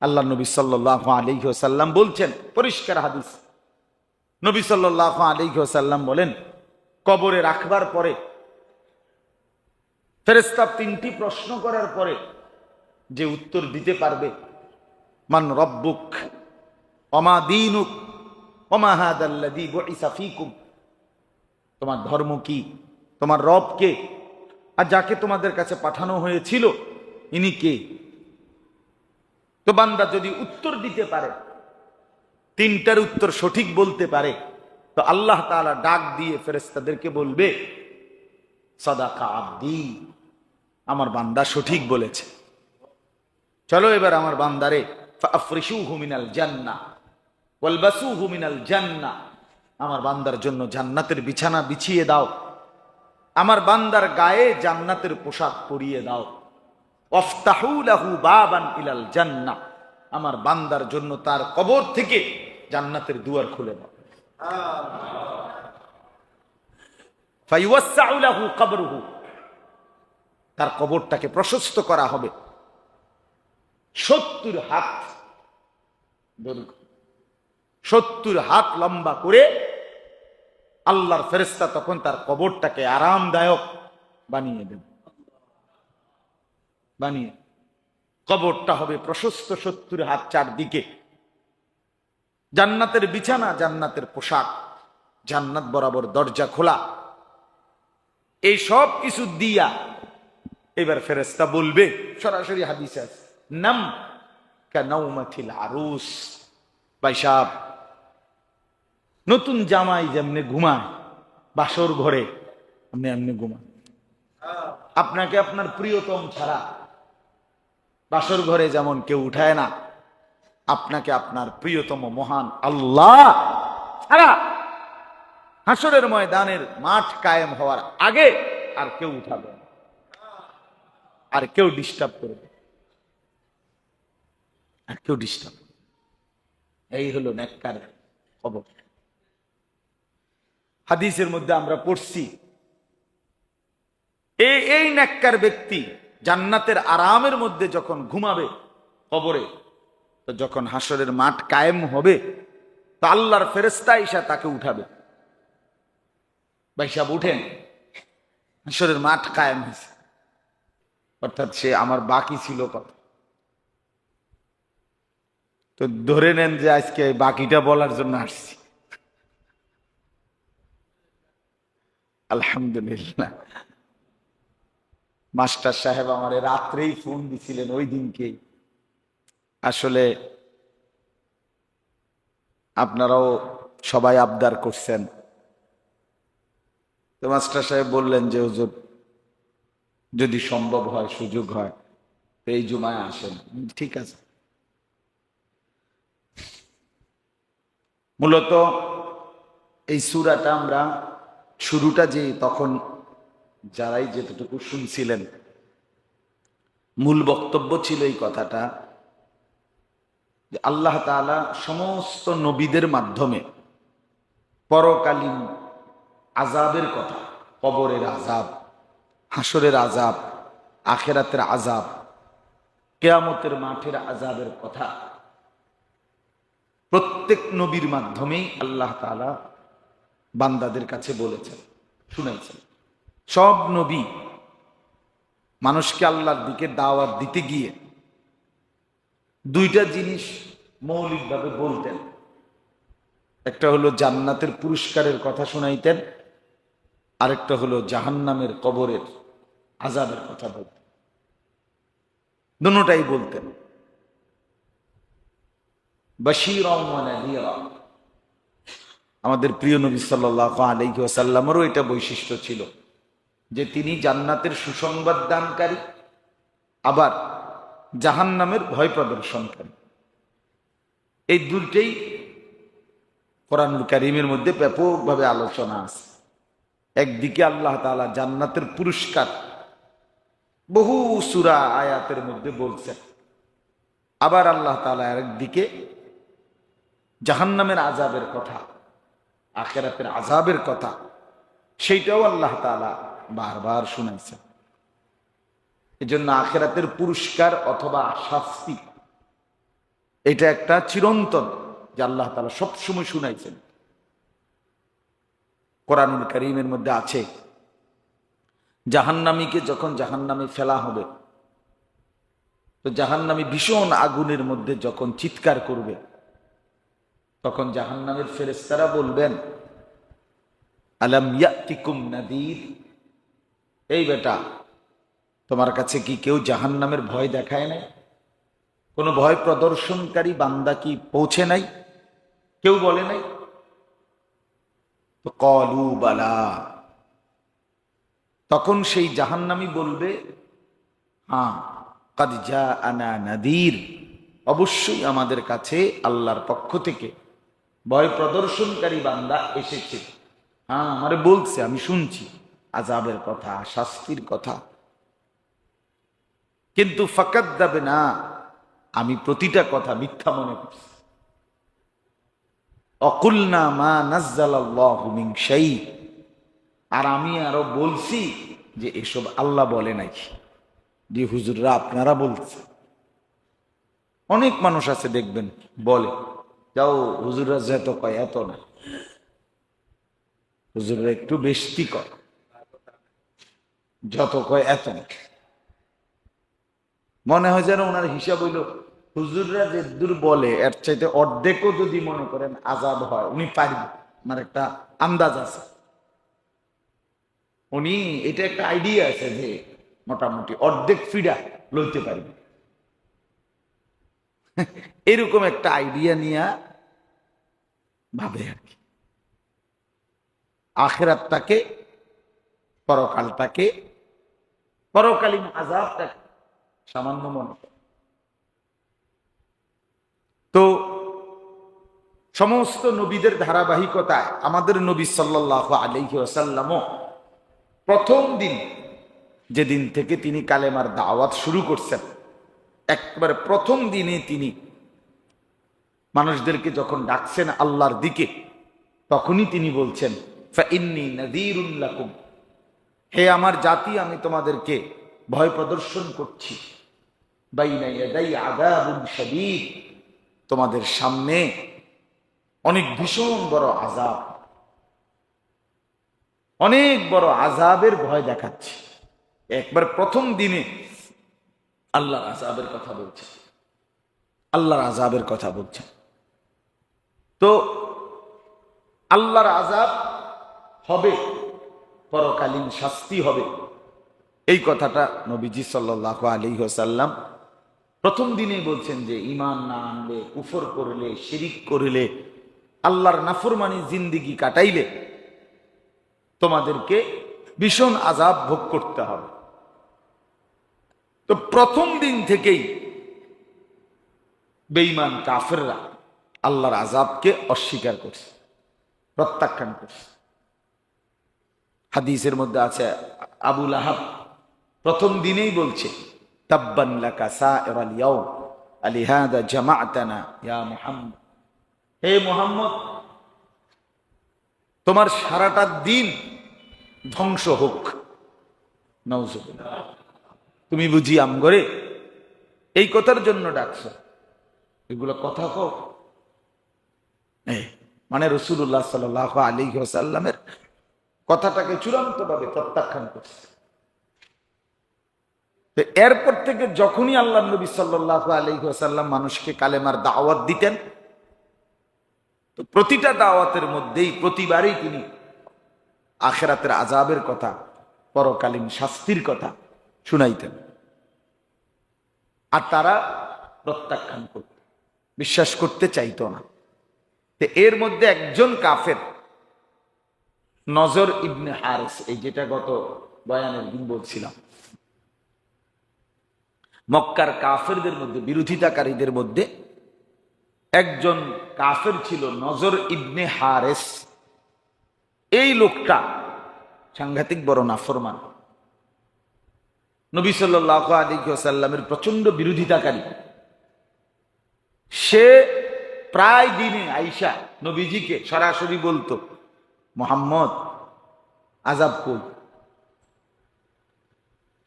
আল্লাহ নবী সাল্লাল্লাহু আলাইহি ওয়াসাল্লাম বলছেন, পরিষ্কার হাদিস, নবী সাল্লাল্লাহু আলাইহি ওয়াসাল্লাম বলেন, কবরে রাখবার পরে ফেরেশতা তিনটি প্রশ্ন করার পরে যে উত্তর দিতে পারবে, মান রব্বুক ওমা দীনুক ওমা হাদাল্লাযী বুইসা ফীকুম, তোমার ধর্ম কি, তোমার রব কে, আর যাকে তোমাদের কাছে পাঠানো হয়েছিল ইনি কে। তো বান্দা যদি উত্তর দিতে পারে, তিনটার উত্তর সঠিক বলতে পারে, তো আল্লাহ তাআলা ডাক দিয়ে ফেরেশতাদেরকে বলবে, সাদাকা আব্দি, আমার বান্দা সঠিক বলেছে, চলো এবার আমার বান্দারে ফাফরিশুহু মিনাল জান্নাহ ওয়ালবাসুহু মিনাল জান্নাহ, আমার বান্দার জন্য জান্নাতের বিছানা বিছিয়ে দাও, আমার বান্দার গায়ে জান্নাতের পোশাক পরিয়ে দাও, ওয়াফতাহু লাহু বাবান ইলাল জান্নাহ, আমার বান্দার জন্য তার কবর থেকে জান্নাতের দুয়ার খুলে দাও, ফায়ুওয়াসসাউ লাহু কবরুহু, তার কবরটাকে প্রশস্ত করা হবে 70 হাত দৈর্ঘ্য, 70 হাত লম্বা করে আল্লাহর ফেরেশতা তখন তার কবরটাকে আরামদায়ক বানিয়ে দেন, বানিয়ে কবরটা হবে প্রশস্ত 70 হাত, চারদিকে জান্নাতের বিছানা, জান্নাতের পোশাক, জান্নাত বরাবর দরজা খোলা, এই সব কিছু দিয়া এবার ফেরেশতা বলবে, সরাসরি হাদিসে আছে, নাম কানাউমাতিল আরুস, ভাই সাহেব, নতুন জামাই যেমনে ঘুমায় বাসর ঘরে, আপনি এমনি ঘুমান, আপনাকে আপনার প্রিয়তম ছাড়া বাসর ঘরে যেমন কেউ উঠায় না, আপনাকে আপনার প্রিয়তম মহান আল্লাহ ছাড়া হাসরের ময়দানের মাঠ কায়েম হওয়ার আগে আর কেউ উঠাবে না, আর কেউ ডিস্টার্ব করবে, আর কেউ ডিস্টার্ব। এই হলো নেককার খবর। হাদিসের মধ্যে আমরা পড়ছি, এই নেককার ব্যক্তি জান্নাতের আরামের মধ্যে যখন ঘুমাবে কবরে, তো যখন হাসরের মাঠ কায়েম হবে, তো আল্লাহর ফেরেশতা এসে তাকে উঠাবে, ভাই সাহেব উঠেন, হাসরের মাঠ কায়েম হয়েছে, অর্থাৎ সে আমার বাকি ছিল কথা। তো ধরে নেন যে আজকে বাকিটা বলার জন্য আসছি, আলহামদুলিল্লাহ। মাস্টার সাহেব আমারে রাত্রেই ফোন দিছিলেন ওই দিনকেই, আসলে আপনারাও সবাই আবদার করছেন, তো মাস্টার সাহেব বললেন যে হুজুর যদি সম্ভব হয়, সুযোগ হয়, তো এই জুমায় আসেন। ঠিক আছে। মূলত এই সূরাটা আমরা শুরুটা যে তখন যারাই যেতটুকু শুনছিলেন, মূল বক্তব্য ছিল এই কথাটা যে আল্লাহ তাআলা সমস্ত নবীদের মাধ্যমে পরকালীন আযাবের কথা, কবরের আযাব, হাসরের আযাব, আখিরাতের আযাব, কিয়ামতের মাঠের আযাবের কথা প্রত্যেক নবীর মাধ্যমেই আল্লাহ তাআলা বান্দাদের কাছে বলেছেন, শুনাইছেন। সব নবী মানুষকে আল্লাহর দিকে দাওয়াত দিতে গিয়ে দুইটা জিনিস মৌলিকভাবে বলতেন, একটা হলো জান্নাতের পুরস্কারের কথা শুনাইতেন, আরেকটা হলো জাহান্নামের কবরের আযাবের কথা বলতেন, দুটোটাই বলতেন। বাশীরাও ওয়া নাযীরা, আমাদের প্রিয় নবী সাল্লাল্লাহু আলাইহি ওয়াসাল্লামেরও এটা বৈশিষ্ট্য ছিল যে তিনি জান্নাতের সুসংবাদ দানকারী, আবার জাহান্নামের ভয় প্রদর্শনকারী। এই দুইটাই কোরআনুল কারীমের মধ্যে ব্যাপকভাবে আলোচনা আছে। একদিকে আল্লাহ তাআলা জান্নাতের পুরস্কার বহু সূরা আয়াতের মধ্যে বলছেন, আবার আল্লাহ তাআলা আরেকদিকে জাহান্নামের আযাবের কথা, আখিরাতের আযাবের কথা, সেইটাও আল্লাহ তাআলা বারবার শুনাইছেন। এজন্য আখিরাতের পুরস্কার অথবা শাস্তি এটা একটা চিরন্তন, যে আল্লাহ তাআলা সবসময় শুনাইছেন। কোরআনুল কারীমের মধ্যে আছে, জাহান্নামীকে যখন জাহান্নামে ফেলা হবে, তো জাহান্নামী ভীষণ আগুনের মধ্যে যখন চিৎকার করবে, তখন জাহান্নামের ফেরেশতারা বলবেন, আলাম ইয়াতিকুম নাদির, এই বেটা, তোমার কাছে কি কেউ জাহান্নামের ভয় দেখায় নাই? কোনো ভয় প্রদর্শনকারী বান্দা কি পৌঁছে নাই? কেউ বলে নাই? তো কলু বালা, তখন সেই জাহান্নামী বলবে, হ্যাঁ, কাদ জাআনা নাদির, অবশ্যই আমাদের কাছে আল্লাহর পক্ষ থেকে ভয় প্রদর্শনকারী বান্দা এসেছে। হ্যাঁ, আমারে বলছে, আমি শুনছি আযাবের কথা, শাস্তির কথা। কিন্তু ফাকাদ্দাবে না, আমি প্রতিটা কথা মিথ্যা মনে করছি। অকুলনা মা নাজ্জালাল্লাহু মিন শাই, আর আমি আরো বলছি যে এসব আল্লাহ বলে নাই, যে হুজুররা আপনারা বলছে। অনেক মানুষ আছে দেখবেন বলে, যাও হুজুররা যত কয় এত না, হুজুররা একটু বেশি কয়, যত কয় এত না। মনে হয় যেন ওনার হিসাব হইল হুজুররা যে দূর বলে এর চাইতে অর্ধেকও যদি মনে করেন আযাব হয় উনি পারবেন। আমার একটা আন্দাজ আছে, উনি এটা একটা আইডিয়া আছে যে মোটামুটি অর্ধেক ফিডা লইতে পারবে। এরকম একটা আইডিয়া নিয়ে ভাবে আর কি, আখিরাতটাকে, পরকালটাকে, পরকালীন আযাবটাকে সামান্য মনে করে। তো সমস্ত নবীদের ধারাবাহিকতায় আমাদের নবী সাল্লাল্লাহু আলাইহি ওয়াসাল্লামও প্রথম দিন, যেদিন থেকে তিনি কালেমার দাওয়াত শুরু করছেন, একবারে প্রথম দিনে তিনি মানুষদেরকে যখন ডাকছেন আল্লাহর দিকে, তখনই তিনি বলছেন, ফাইন্নী নাযীরুল লাকুম, হে আমার জাতি, আমি তোমাদেরকে ভয় প্রদর্শন করছি, বাইনা ইয়াদাই আযাবুন শাদীদ, তোমাদের সামনে অনেক ভীষণ বড় আযাব, অনেক বড় আযাবের ভয় দেখাচ্ছি। একবার প্রথম দিনে আল্লাহর আযাবের কথা বলছে, আল্লাহর আযাবের কথা বলছে। তো আল্লাহর আযাব হবে, পরকালীন শাস্তি হবে, এই কথাটা নবীজি সাল্লাল্লাহু আলাইহি ওয়াসাল্লাম প্রথম দিনেই বলছেন যে ঈমান না আনলে, কুফর করলে, শিরিক করলে, আল্লাহর নাফরমানি জিন্দেগি কাটাইলে তোমাদেরকে ভীষণ আযাব ভোগ করতে হবে। তো প্রথম দিন থেকেই বেঈমান কাফেররা আল্লাহর আযাবকে অস্বীকার করছে, প্রত্যাখ্যান করছে। হাদিসের মধ্যে আছে, আবু লাহাব প্রথম দিনেই বলছে, তাব্বান লাকা সাইরাল ইয়াউম আলিহাদা জামাআতানা ইয়া মুহাম্মদ, হে মুহাম্মদ, তোমার সারাটা দিন ধ্বংস হোক। নাউজুবিল্লাহ, তুমি বুঝি আমগরে এই কথার জন্য ডাকছ? এগুলো কথা কও, মানে রাসূলুল্লাহ সাল্লাল্লাহু আলাইহি ওয়াসাল্লামের কথাটাকে চূড়ান্তভাবে প্রত্যাখ্যান করছে। তো এরপর থেকে যখনই আল্লাহ নবী সাল্লাল্লাহু আলাইহি ওয়াসাল্লাম মানুষকে কালেমার দাওয়াত দিতেন, তো প্রতিটা দাওয়াতের মধ্যেই প্রতিবারই তিনি আখিরাতের আযাবের কথা, পরকালীন শাস্তির কথা শুনাইতেন। আর তারা প্রত্যাখ্যান করত, বিশ্বাস করতে চাইতো না। তো এর মধ্যে একজন কাফের, নজর ইবনে হারিস, এই যেটা গত বয়ানের দিন বলছিলাম, মক্কার কাফেরদের মধ্যে, বিরোধিতাকারীদের মধ্যে একজন কাফের ছিল নজর ইবনে হারিস। এই লোকটা সাংঘাতিক বড় নাফরমান, নবী সাল্লাল্লাহু আলাইহি ওয়াসাল্লামের প্রচন্ড বিরোধিতাকারী। সে প্রায় দিনে আইসা নবীজিকে সরাসরি বলতো, মুহাম্মদ, আযাব কই?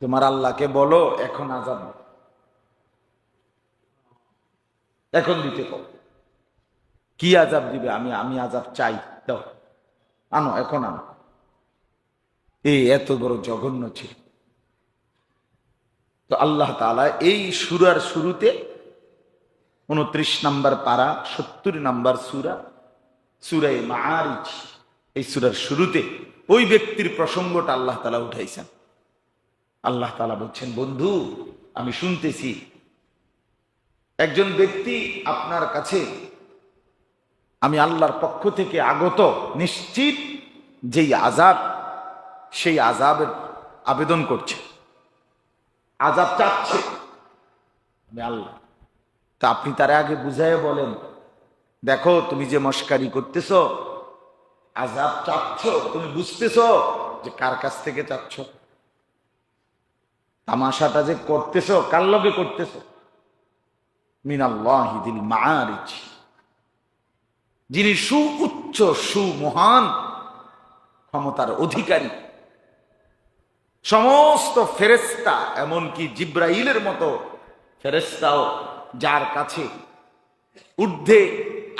তোমার আল্লাহকে বলো এখন আযাব। এখন দিতে কও। কি আযাব দিবে? আমি আযাব চাই, দাও, আনো, এখন আনো। এই এত বড় জঘন্য ছিল। তো আল্লাহ তাআলা এই সূরার শুরুতে 29 নম্বর পারা 70 নম্বর সূরা, সূরা মাআরিজ, এই সূরার শুরুতে ওই ব্যক্তির প্রসঙ্গটা আল্লাহ তাআলা উঠাইছেন। আল্লাহ তাআলা বলছেন, বন্ধু আমি শুনতেছি একজন ব্যক্তি আপনার কাছে আমি আল্লাহর পক্ষ থেকে আগত নিশ্চিত যেই আযাব, সেই আযাবের আবেদন করছে, আযাব চাচ্ছে। আমি আল্লাহ, তা আপনি তার আগে বুঝাইয়া বলেন, দেখো তুমি যে মস্কারি করতেছ, আযাব চাচ্ছ, তুমি বুঝতেছ যে কার কাছ থেকে চাচ্ছ? তামাশাটা যে করতেছ কার লগে করতেছ? মিনাল্লাহি যিল মাআরিজ, যিনি সুউচ্চ সুমহান ক্ষমতার অধিকারী। সমস্ত ফেরেশতা, এমনকি জিব্রাইলের মতো ফেরেশতাও যার কাছে ঊর্ধ্বে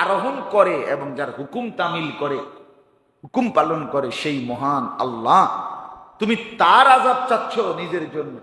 আরোহণ করে এবং যার হুকুম তামিল করে, হুকুম পালন করে, সেই মহান আল্লাহ, তুমি তার আযাব চাচ্ছ নিজের জন্য?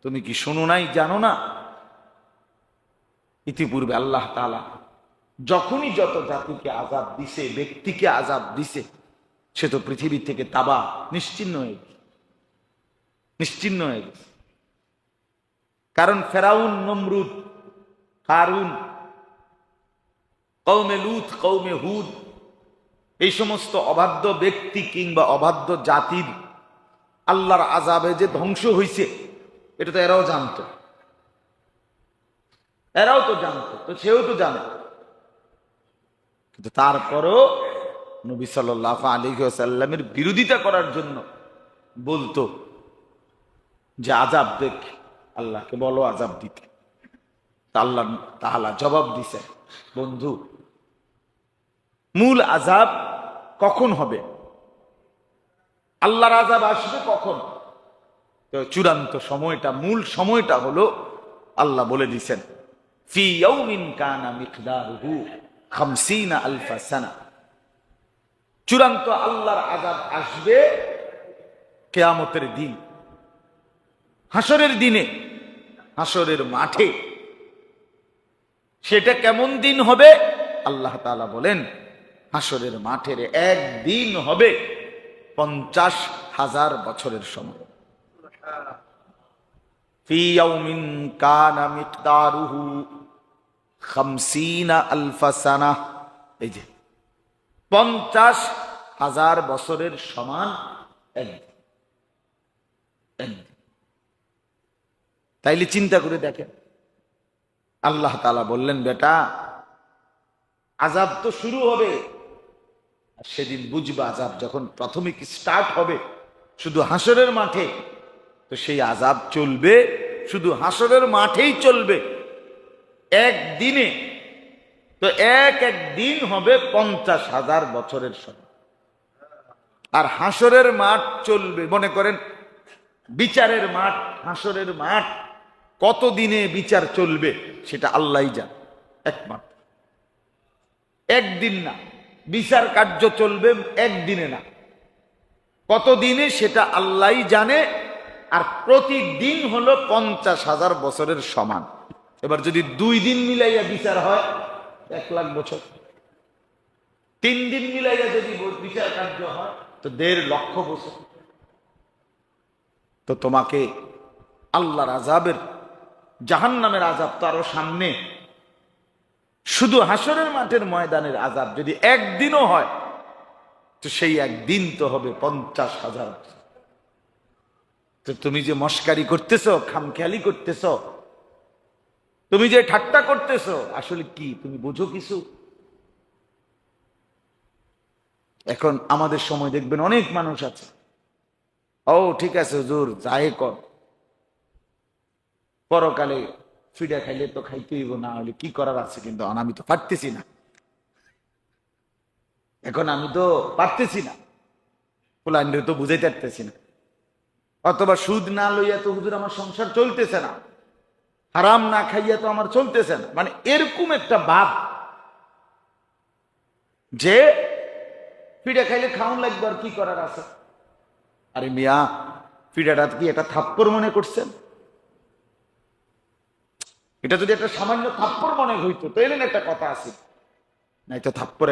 তুমি কি শোনো নাই, জানো না? ইতিপূর্বে আল্লাহ তাআলা যখনই যত জাতিকে আযাব দিছে, ব্যক্তিকে আযাব দিছে, সে তো পৃথিবী থেকে তাবা নিশ্চিহ্ন হয়ে গেছে, নিশ্চিহ্ন হয়ে গেছে। কারণ ফেরাউন, নমরুদ, কারুন, কওমে লূত, কওমে হুদ, এই সমস্ত অবাধ্য ব্যক্তি কিংবা অবাধ্য জাতির আল্লাহর আযাবে যে ধ্বংস হইছে, এটা তো এরাও জানতো, এরাও তো জানতো, তো সেও তো জানে। কিন্তু তারপরও নবী সাল্লাল্লাহু আলাইহি ওয়াসাল্লামের বিরোধিতা করার জন্য বলতো যে আযাব দেখ, আল্লাহকে বলো আযাব দিতে। তা আল্লাহ তাআলা জবাব দিছে, বন্ধু মূল আযাব কখন হবে, আল্লাহর আযাব আসবে কখন? তো চূড়ান্ত সময়টা, মূল সময়টা হলো আল্লাহ বলে দিছেন, ফি ইয়াউমিন কানা মিকদারুহু 50 আলফ সানা। চূড়ান্ত আল্লাহর আযাব আসবে কিয়ামতের দিন, হাসরের দিনে, হাসরের মাঠে। সেটা কেমন দিন হবে? আল্লাহ তাআলা বলেন, হাসরের মাঠের একদিন হবে 50,000 বছরের সমান। ফি ইয়াউমিন কানা মিকদারুহু 50 আলফ সানা। এই যে 50,000 বছরের সমান একদিন। তাইলে চিন্তা করে দেখেন, আল্লাহ তাআলা বললেন, বেটা আযাব তো শুরু হবে, আর সেদিন বুঝবা আযাব যখন প্রাথমিক স্টার্ট হবে শুধু হাসরের মাঠে, তো সেই আযাব চলবে শুধু হাসরের মাঠেই চলবে একদিনে। তো এক দিন হবে 50,000 বছরের সমান। আর হাসরের মাঠ চলবে, মনে করেন বিচারের মাঠ, হাসরের মাঠ কত দিনে বিচার চলবে সেটা আল্লাহই জানে, একমাত্র। একদিন না, বিচার কার্য চলবে একদিনে না, কত দিনে সেটা আল্লাহই জানে। আর প্রতিদিন হলো 50,000 বছরের সমান। এবার যদি 2 দিন মিলাইয়া বিচার হয় 1 লাখ বছর, 3 দিন মিলাইয়া যদি বিচার কার্য হয় তো 1.5 লক্ষ বছর। তো তোমাকে আল্লাহর আযাবের, জাহান্নামের আযাব তো আরো সামনে। শুধু হাসরের মাঠের ময়দানের আযাব যদি একদিনও হয়, তো সেই একদিন তো হবে 50,000। তো তুমি যে মস্কারি করতেছো, খামখেয়ালি করতেছো, তুমি যে ঠাট্টা করতেছো, আসলে কি তুমি বুঝো কিছু? এখন আমাদের সময় দেখবেন অনেক মানুষ আছে, ও ঠিক আছে হুজুর যাই কর, পরকালে ফিডা খাইলে তো খাইতেই হইব, না হলে কি করার আছে, কিন্তু আমি তো পারতেছি না, এখন আমি তো পারতেছি না, পোলাইন্ডে তো বুঝাইতে পারতেছি না, অথবা সুদ না লইয়া তো হুজুর আমার সংসার চলতেছে না, হারাম না খাইয়া তো আমার চলতেছে না, মানে এরকম একটা ভাব যে পিঠা খাইলে খাওয়ান লাগবে, আর কি করার আছে। আরে মিয়া, পিঠাটা কি এটা থাপ্পড় মনে করছেন? এটা যদি একটা সামান্য থাপ্পড় মনে হইতো তাহলে একটা কথা আছে, নাই তো থাপ্পড়